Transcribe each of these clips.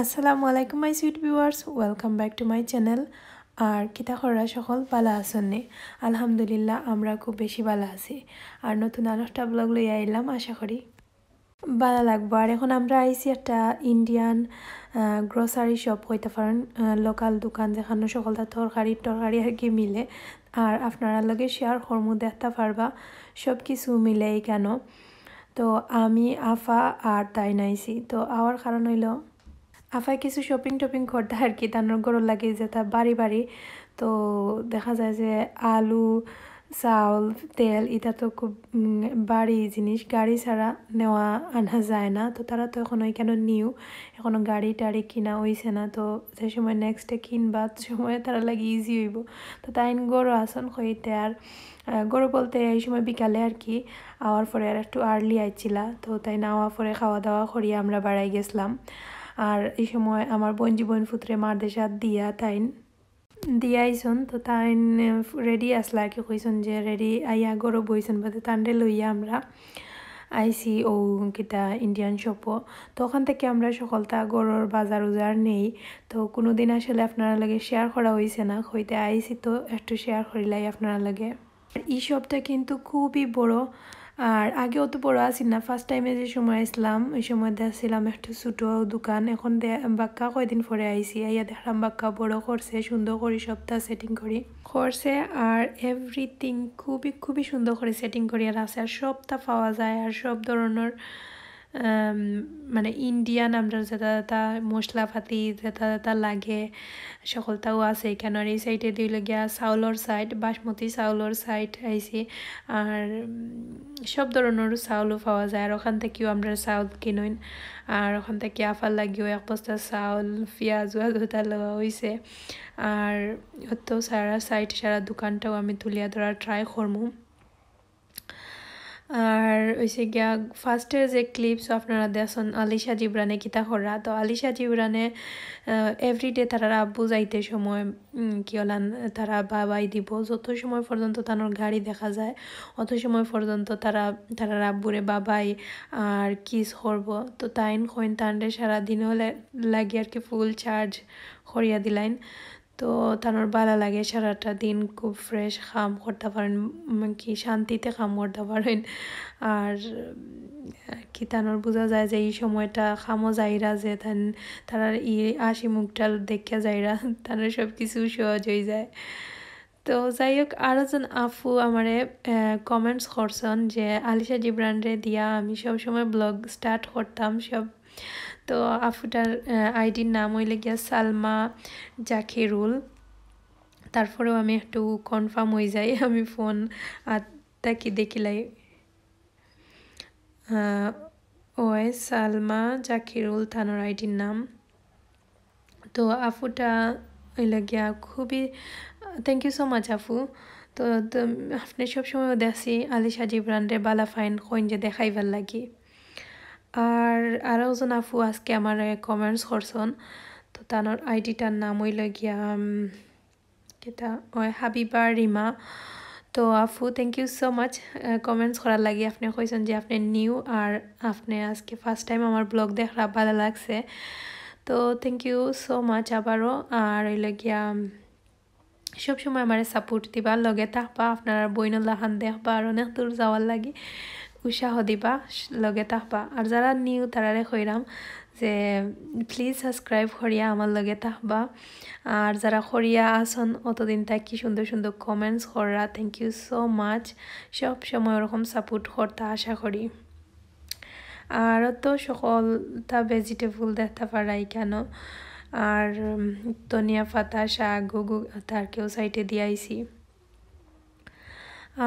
আসসালামু আলাইকুম my sweet viewers, welcome back to my channel. আর কিতা খরা সকল ভালো আছেননি? আলহামদুলিল্লাহ আমরা খুব বেশি ভালো আছি। আর নতুন আরেকটা ব্লগ লইয়া আইলাম, আশা করি ভালো লাগবো। আর এখন আমরা আইছি একটা ইন্ডিয়ান গ্রোসারি শপ হইতে পারেন, লোকাল দোকান যেখানে সকলটা তরকারি আর কি মিলে। আর আপনারা লগে শেয়ার করমু, দেখতে পারবা সব কিছু মিলে কেন। তো আমি আফা আর তাই নাইছি, তো আওয়ার কারণ হইল আফায় কিছু শপিং করতে আর কি, তার গরম লাগে যে তার বাড়ি তো দেখা যায় যে আলু চাউল তেল এটা তো খুব বাড়ি জিনিস, গাড়ি ছাড়া নেওয়া আনা যায় না। তো তারা তো এখন কেন এখনো গাড়ি টাড়ি কিনা হইছে না। তো যে সময় নেক্সটে কিনবা সময় তারা লাগে ইজি হইব। তো তাই গরু আসন হইতে আর গরু বলতে এই সময় বিকালে আর কি আওয়ার পরে আর একটু আর্লি আইছিলা। তো তাই নাওয়ার পরে খাওয়া দাওয়া করিয়ে আমরা বাড়াই গেছিলাম। আর এই সময় আমার বোন ফুতরে মার দেশে দিয়া দিয়াইছন। তো তাই রেডি আসলা আর কি, কইসন যে রেডি আইয়া গরো বইছেন বাদে তান্ডে লইয়া আমরা আইসি ও কিতা ইন্ডিয়ান শপও। তো ওখান থেকে আমরা সকলটা গরুর বাজার উজার নেই। তো কোনো দিন আসলে আপনারা লাগে শেয়ার করা হয়েছে না, হইতে আইসি তো একটু শেয়ার করিলাই আপনারা লাগে। এই শপটা কিন্তু খুবই বড়, আর আগে অত বড় আসিল না। ফার্স্ট টাইমে যে সময় আসলাম ওই সময় দেখছিলাম একটু ছোটো দোকান। এখন বাক্কা কয়দিন পরে আইসি, আইয়া দেখলাম বাক্কা বড় করছে, সুন্দর করে সবটা সেটিং করি করছে। আর এভরিথিং খুবই সুন্দর করে সেটিং করি আর আছে। আর সবটা পাওয়া যায়, আর সব ধরনের মানে ইন্ডিয়ান আমরা যেটা মশলাপাতি যেটা লাগে সকলটাও আছে এখানে। আর এই সাইডে দিল গিয়া চাউলর সাইড, বাসমতি চাউলর সাইড আইছি। আর সব ধরনের চাউলও পাওয়া যায়। আর ওখান থেকেও আমরা চাউল কিনুন। আর ওখান থেকে আফার লাগিও এক বস্তা চাউল পেঁয়াজ ওটা লওয়া হয়েছে। আর তো সারা দোকানটাও আমি তুলিয়া ধরার ট্রাই করমু। আর ওইসে গিয়া ফার্স্টের যে ক্লিপস আপনারা দেখুন আলিশা জিবরানে কিতা করা। তো আলিশা জিবরানে এভরিডে তারা আব্বু যাইতে সময় কি হলান তারা বাবাই দিব, যত সময় পর্যন্ত তার গাড়ি দেখা যায় অত সময় পর্যন্ত তারা আব্বুরে বাবাই আর কিস করবো। তো তাইন কইন তান্ডে সারাদিন হলে লাগে আর কি ফুল চার্জ করিয়া দিলাইন। তো তার ভালো লাগে, সারাটা দিন খুব ফ্রেশ কাম করতে পারেন, কি শান্তিতে কাম করতে পারেন। আর কি তানোর বোঝা যায় যে এই সময়টা খামো যাইরা যে তারা হাসি মুখটা দেখিয়া যাইরা তারা সব কিছু সহজ হয়ে যায়। তো যাই হোক, আরও জন আফু আমারে কমেন্টস করছেন যে আলিশা জিবরানরে দিয়া আমি সবসময় ব্লগ স্টার্ট করতাম সব। তো আফুটার আইডির নাম হইলে গিয়া সালমা জাকিরুল। তারপরেও আমি একটু কনফার্ম হয়ে যাই, আমি ফোন কি দেখিলাই ওই সালমা জাকিরুল থানোর আইডির নাম। তো আফুটা হইলে গিয়া খুবই থ্যাংক ইউ সো মাচ আফু। তো আপনি সবসময় দেখছি আলিশা জিবরানরে বালা ফাইন কইন যে দেখাইবার লাগি। আর আরও একজন আফু আজকে আমার কমেন্টস করছেন। তো তার আইডিটার নাম হইল গিয়া কেটা ওই হাবিবা রিমা। তো আফু thank you so much comments করার লাগি। আপনি কইছেন যে আপনি নিউ আর আপনি আজকে ফার্স্ট টাইম আমার ব্লগ দেখা ভালো লাগছে। তো থ্যাংক ইউ সো মাচ আবারও। আর হইল গিয়া সবসময় আমার সাপোর্ট দিবা, লগে থাকবা, আপনার বইনলাহান দেখবা আর অনেক দূর যাওয়ার লাগি উৎসাহ দিবা, লগে থাকবা। আর যারা নিউ তারারে কইরাম যে প্লিজ সাবস্ক্রাইব করিয়া আমার লগে থাকবা। আর যারা করিয়া আসন অতদিন থাকি সুন্দর কমেন্টস করা, থ্যাংক ইউ সো মাচ। সব সময় ওরকম সাপোর্ট করতে আশা করি। আর তো সকলটা ভেজিটেবল দেখতে পারাই কেন। আর ধনিয়া পাতা শাক গুগু তার কেউ সাইডে দিয়াইছি।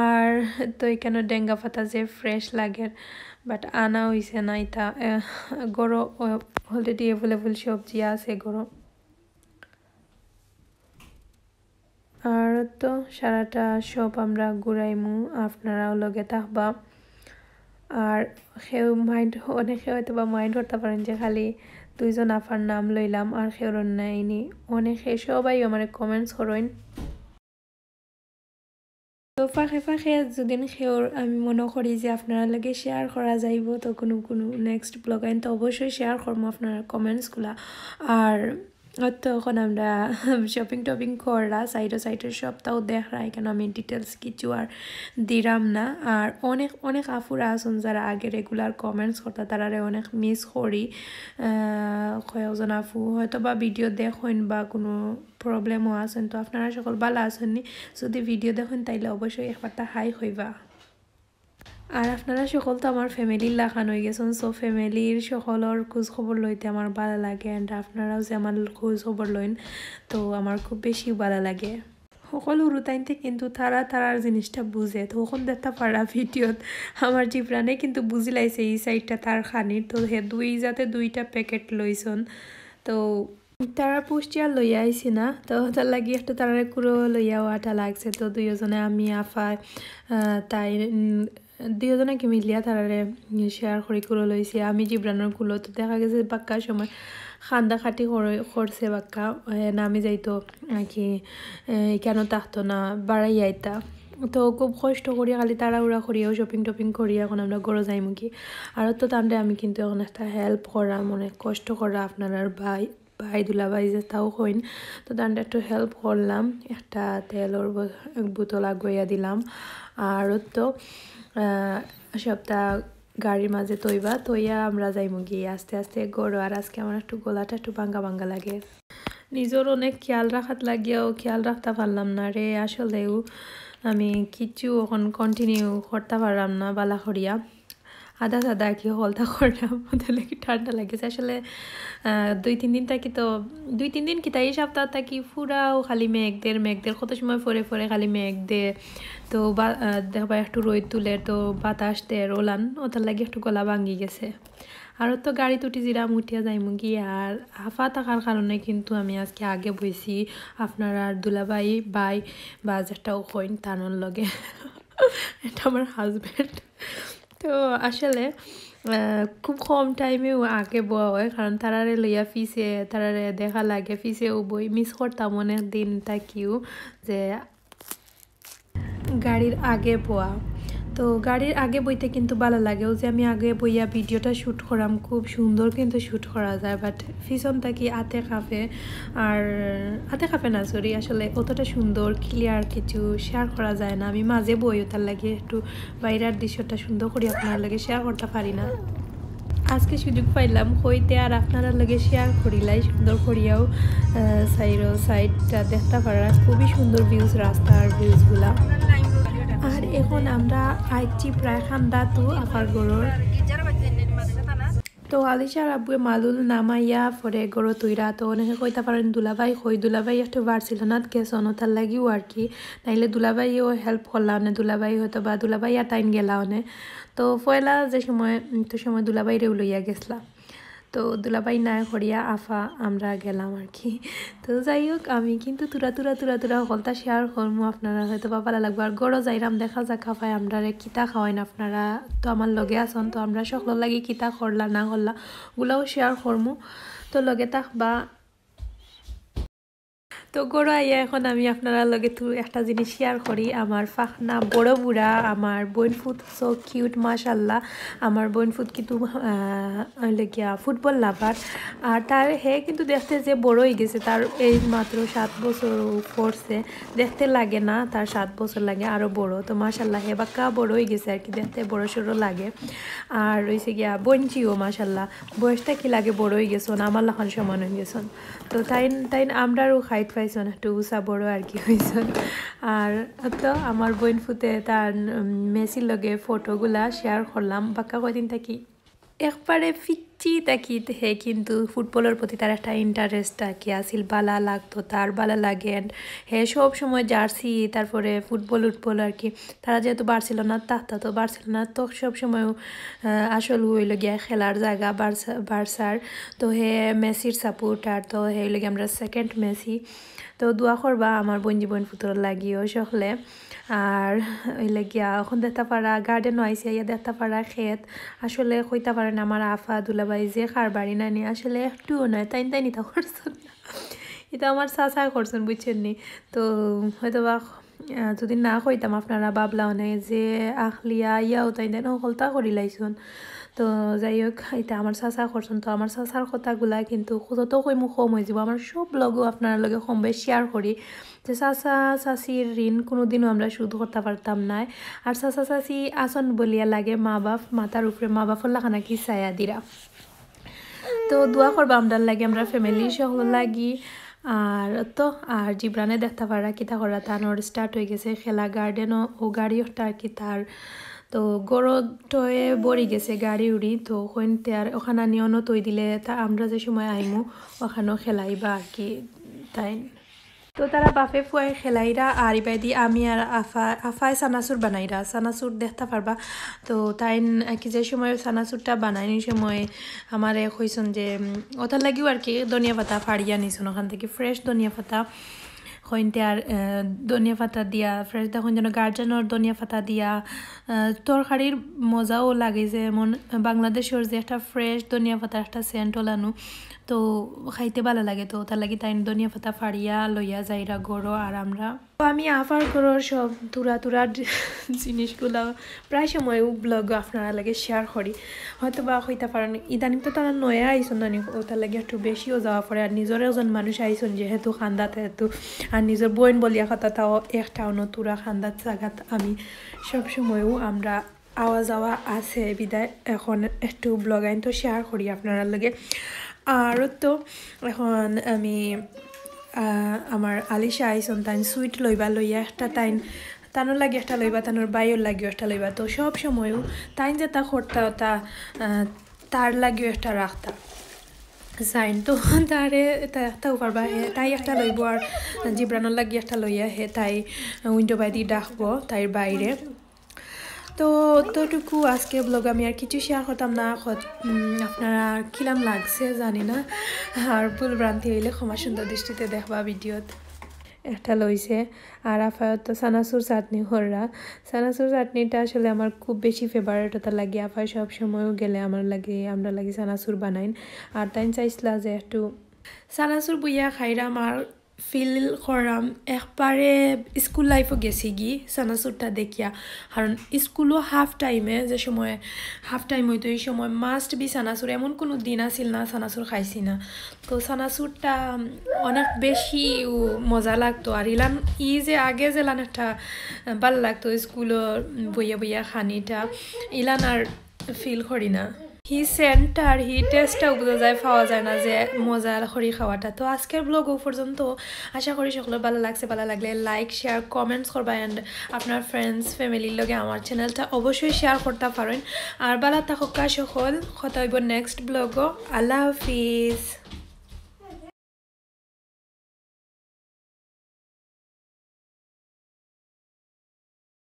আর তো এখানে ডেঙ্গা পাতা যে ফ্রেশ লাগে বাট আনা হয়েছে না, এটা গরো অলরেডি অ্যাভেলেবল সবজি আছে গরো। আর তো সারাটা সব আমরা ঘুরাইমু, আপনারাও লগে থাকবা। আর সেও অনেকে হয়তো বা মাইন্ড করতে পারেন যে খালি দুইজন আফার নাম লইলাম আর সেওর নাইনি, অনেকে সবাই আমার কমেন্টস করেন। তো ফাঁকে ফাঁকে যদিন সেওর আমি মনে করি যে আপনারা লাগে শেয়ার করা যাইব তো কোনো নেক্সট ব্লগ আইন তো অবশ্যই শেয়ার করবো আপনারা কমেন্টসগুলা আর তো এখন আমরা শপিং টপিং করা সাইডের সবটাও দেখা এখানে আমি ডিটেলস কিছু আর দিলাম না আর অনেক অনেক আফুরা আছেন যারা আগে রেগুলার কমেন্টস করতে তারা অনেক মিস করি কয়েকজন আফু হয়তো বা ভিডিও দেখেন বা কোনো প্রবলেমও আছেন তো আপনারা সকল ভালো আছেননি যদি ভিডিও দেখেন তাইলে অবশ্যই একবারটা হাই হইবা আর আপনারা সকল তো আমার ফ্যামিলির লাখান হয়ে গেছেন সো ফ্যামিলির সকলের খোঁজ খবর লইতে আমার ভালো লাগে অ্যান্ড আপনারাও যে আমার খোঁজ খবর লইন তো আমার খুব বেশি ভালো লাগে সকল উরুতাইনতে কিন্তু তারার জিনিসটা বুঝে তো ওখান দেখতে পারা ভিডিওত আমার জিব্রানে কিন্তু বুঝি লাইছে এই সাইডটা তার খানির তো হে দুইটা প্যাকেট লইছন তো তারা পুষ্টি আর লইয়া আইসি না তো তার লাগি একটু তারারে কুড়ো লইয়া ওয়াটা লাগছে তো দুইজনে আমি আফা তাই দুইজনে কি মিলিয়া তারারে শেয়ার করে কুড়ো লইছি আমি জিব্রানোর কুলো তো দেখা গেছে বাক্কার সময় খান্দা খাটি করছে বাক্কা নামি যাইতো কি কেন থাকতো না বাড়াই আইতা তো খুব কষ্ট করি খালি তাড়াহুড়া করিয়াও শপিং টপিং করিয়া এখন আমরা গড়ো যাইমু কি আর তো তান্ডে আমি কিন্তু এখন একটা হেল্প করা মনে কষ্ট করা আপনার ভাই দুলাভাই যে তাও হইন তো তান্ডে একটু হেল্প করলাম একটা তেলের বোতল আগুইয়া দিলাম আর তো সপ্তাহ গাড়ির মাঝে তৈয়া আমরা যাইমু গিয়ে আস্তে আস্তে গড়ো আর আজকে আমার একটু গলাটা একটু ভাঙ্গা লাগে নিজের অনেক খেয়াল রাখাত লাগিয়াও খেয়াল রাখতে পারলাম না রে আসলেও আমি কিছু এখন কন্টিনিউ করতে পারলাম না বালা করিয়া আধা সাদা কি হলতা করলাম ওদের লাগে ঠান্ডা লাগেছে আসলে 2-3 দিন থাকি তো 2-3 দিন কি তাই সপ্তাহ থাকি পুরাও খালি মেঘদের কত সময় ফরে খালি মেঘ দে তো দেখবা একটু রোদ তুলে তো বাতাস দে রোলান ওটার লাগে একটু গলা ভাঙ্গি গেছে আর তো গাড়ি তুটি জিরাম উঠিয়া যাইমু কি আর হাফা থাকার কারণে কিন্তু আমি আজকে আগে বইছি আপনার আর দুলাভাই ভাই বাজ একটাও কইন তানোর লগে এটা আমার হাজব্যান্ড তো আসলে খুব কম টাইমেও আগে বয়া হয় কারণ তারারে লইয়া ফিসে তারারে দেখা লাগে ফিসেও বই মিস করতাম অনেক দিন তাকিও যে গাড়ির আগে বয়া তো গাড়ির আগে বইতে কিন্তু ভালো লাগেও যে আমি আগে বইয়া ভিডিওটা শ্যুট করাম খুব সুন্দর কিন্তু শ্যুট করা যায় বাট পিছন থাকি আতে কাঁপে না সরি আসলে অতটা সুন্দর ক্লিয়ার কিছু শেয়ার করা যায় না আমি মাঝে বই তার লাগে একটু বাইরের দৃশ্যটা সুন্দর করে আপনার লাগে শেয়ার করতে পারি না আজকে সুযোগ পাইলাম হইতে আর আপনারা লগে শেয়ার করিলাই সুন্দর করিয়াও সাইডটা দেখতে পারা খুবই সুন্দর ভিউজ রাস্তার ভিউজগুলা আর এখন আমরা আইছি প্রায় খান্দা তো আপার গড়র তো আলিশার আব্বুয়ে মালুল নামাইয়া পরে গড়ো তৈরা তো অনেকে কইতে পারেন দুলাভাই একটু বার্সিলোনাত গেছন তার লাগিও আর কি নাইলে দুলাভাইও হেল্প করলাম না দুলাভাই হয়তো বা দুলাভাই আর টাইম গেলা অনে তো পয়লা যে সময় দুলাভাইরেও লইয়া গেছলা তো দুলাভাই না করিয়া আফা আমরা গেলাম আর কি তো যাই হোক আমি কিন্তু তুরা হলতা শেয়ার করবো আপনারা হয়তো বা ভালো লাগবে আর গড়ো যাইরাম দেখা যাক খাফায় আমরা কিতা খাওয়াইন আপনারা তো আমার লগে আসন তো আমরা সকল লাগি কিতা করলা না করলা ওগুলাও শেয়ার করবো তো লগে থাকবা তো গড়ো আইয়া এখন আমি আপনারা লগে তো একটা জিনিস শেয়ার করি আমার ফাখনা বড় বুড়া আমার বোনফুট সো কিউট মাশাল্লাহ আমার বোনফুট কিন্তু গিয়া ফুটবল লাভার আর তার হে কিন্তু দেখতে যে বড় হয়ে গেছে তার এই মাত্র 7 বছর পড়ছে দেখতে লাগে না তার 7 বছর লাগে আরো বড় তো মাশাল্লাহ হে বাক্কা বড় হয়ে গেছে আর কি দেখতে বড় সড়ো লাগে আর রইছে গিয়া বোনচিও মাশাল্লাহ বয়সটা কি লাগে বড় হয়ে গেছন আমার লাখান সমান হয়ে গেছন তো তাই আমরাও খাইতে পাইছন একটু উষা বড় আর কি হয়েছন আর তো আমার বোন ফুতে তার মেসির লগে ফটোগুলা শেয়ার করলাম বাক্কা কয়দিন থাকি একবারে ফিচ্ছি থাকি হে কিন্তু ফুটবলের প্রতি তার একটা ইন্টারেস্ট কি আসিল বালা লাগতো তার বালা লাগে হে সব সময় জার্সি তারপরে ফুটবল আর কি তারা যেহেতু বার্সেলোনার থাকতো তো বার্সেলোনার তো সব সময় আসল হইল গিয়া খেলার জায়গা বার্সার তো হে মেসির সাপোর্টার তো হে লগে আমরা সেকেন্ড মেসি তো দোয়া করবা আমার বোন ফুটোর লাগিও সকলে আর ওই লাগিয়া এখন দেখতে পারা গার্ডেনও আইসে ইয়া দেখতে পারা ক্ষেত আসলে কইতে পারেন আমার আফা দুলাভাই যে খার বাড়ি নানি আসলে একটুও নয় তাই নিতে করছেন এটা আমার চাচা করছেন বুঝছেন নি তো হয়তো বা যদি না কইতাম আপনারা ভাবলা অনেক যে আখলিয়া ইয়াও তাই দেন সকলতা করি লাইছুন তো যাই হোক এটা আমার চাচা করছেন তো আমার চাচার কথাগুলা কিন্তু যত কইমু কম হয়ে যাব আমার সব লগও আপনার লগে কম বেশ শেয়ার করি যে চাচা চাচির ঋণ কোনোদিনও আমরা শোধ করতে পারতাম না আর চাচা চাচি আসন বলিয়া লাগে মা বাপ মাথার উপরে মা বাপর লাখানা কি ছায়া দিরা তো দোয়া করবা আমরা লাগে আমরা ফ্যামিলি সকল লাগি আর জিব্রানে দেখতে পারা কিতা করা তানোর স্টার্ট হয়ে গেছে খেলা গার্ডেনও ও গাড়ি ওটা আর কি তার তো গরতয়ে বড়ি গেছে গাড়ি উড়ি তো ওখানতে আর ওখানে নিয়নও তৈ দিলে তা আমরা যে সময় আইমু ওখানেও খেলাইবা আর কি তাই তো তারা বাপে ফুয়াই খেলাইরা আর ইবাইদি আমি আর আফায় সানাসুর বানাইরা সানাসুর দেখতে পারবা তো তাই কি যে সময় সানাসুরটা বানাইনি সময় আমারে কইছেন যে ওটার লাগিও আর কি ধনিয়া পাতা ফাড়িয়া নিছেন ওখান থেকে ফ্রেশ ধনিয়া পাতা হইনতে আর ধনিয়া পাতা দিয়া ফ্রেশ দেখুন যেন গার্জেনের ধনিয়া পাতা দিয়া তরকারির মজাও লাগে যেমন বাংলাদেশের যে একটা ফ্রেশ ধনিয়া পাতা একটা সেন্ট ওলানো তো খাইতে ভালো লাগে তো তার লাগে তাই ধনিয়া পাতা ফাড়িয়া লইয়া যাইরা গড়ো আর আমরা তো আমি আফার গড়োর সব তুরা জিনিসগুলো প্রায় সময় ব্লগ আপনারা লাগে শেয়ার করি হয়তো বা হইতে পারেন ইদানিং তো তারা নয়া আইসন নানি ওটার লাগে একটু বেশিও যাওয়া পড়ে আর নিজের একজন মানুষ আইসন যেহেতু খান্দাত হেতু আর নিজের বোন বলিয়া কথা তাও একটাও নতুরা খান্দাত জাগাত আমি সবসময়ও আমরা আওয়া যাওয়া আছে বিদায় এখন একটু ব্লগ আইন তো শেয়ার করি আপনারা লাগে আর তো এখন আমি আমার আলিশা আইসন তাই সুইট লইবা লইয়া একটা তানোর লাগে একটা লইবা তানোর বাইর লাগেও একটা লইবা তো সব সময়ও তাই যে তা করতা তা তার লাগেও একটা রাখতা সাইন তো তারে একটা পারবা হে তাই একটা লইব আর জিব্রানোর লাগি একটা লইয়া হে তাই উইন্ডো বাইদি ডাকবো তাই বাইরে তো অতটুকু আজকে ব্লগ আমি আর কিছু শেয়ার করতাম না আপনারা কিলাম লাগছে জানি না আর ভুল ভ্রান্তি হইলে ক্ষমা সুন্দর দৃষ্টিতে দেখবা ভিডিওত একটা লইছে আর আফায়ত তো সানাসুর চাটনি হররা সানাসুর চাটনিটা আসলে আমার খুব বেশি ফেভারিট ওটা লাগে আফায় সব সময়ও গেলে আমরা লাগে সানাসুর বানাইন আর তাই চাইছিলা যে একটু সানাসুর বুইয়া খাইরাম আর ফিল করাম একবারে স্কুল লাইফও গেছি গি সানাসুরটা দেখিয়া কারণ স্কুলও হাফ টাইমে যে সময় হাফ টাইম হইতো এই সময় মাস্ট বি সানাসুর এমন কোনো দিন আসিল না সানাসুর খাইছি না তো সানাসুরটা অনেক বেশি মজা লাগতো আর ইলান যে আগে যেলান একটা ভালো লাগতো স্কুলও বইয়া খানিটা ইলান আর ফিল করি না হি সেন্টার হি টেস্টটা বোঝা যায় পাওয়া যায় না যে মজা করি খাওয়াটা তো আজকের ব্লগ পর্যন্ত আশা করি সকলের ভালো লাগলে লাইক শেয়ার কমেন্টস করবা অ্যান্ড আপনার ফ্রেন্ডস ফ্যামিলির লগে আমার চ্যানেলটা অবশ্যই শেয়ার করতে পারেন আর ভালো থাকা সকল কথা হইব নেক্সট ব্লগও আল্লাহ হাফিজ।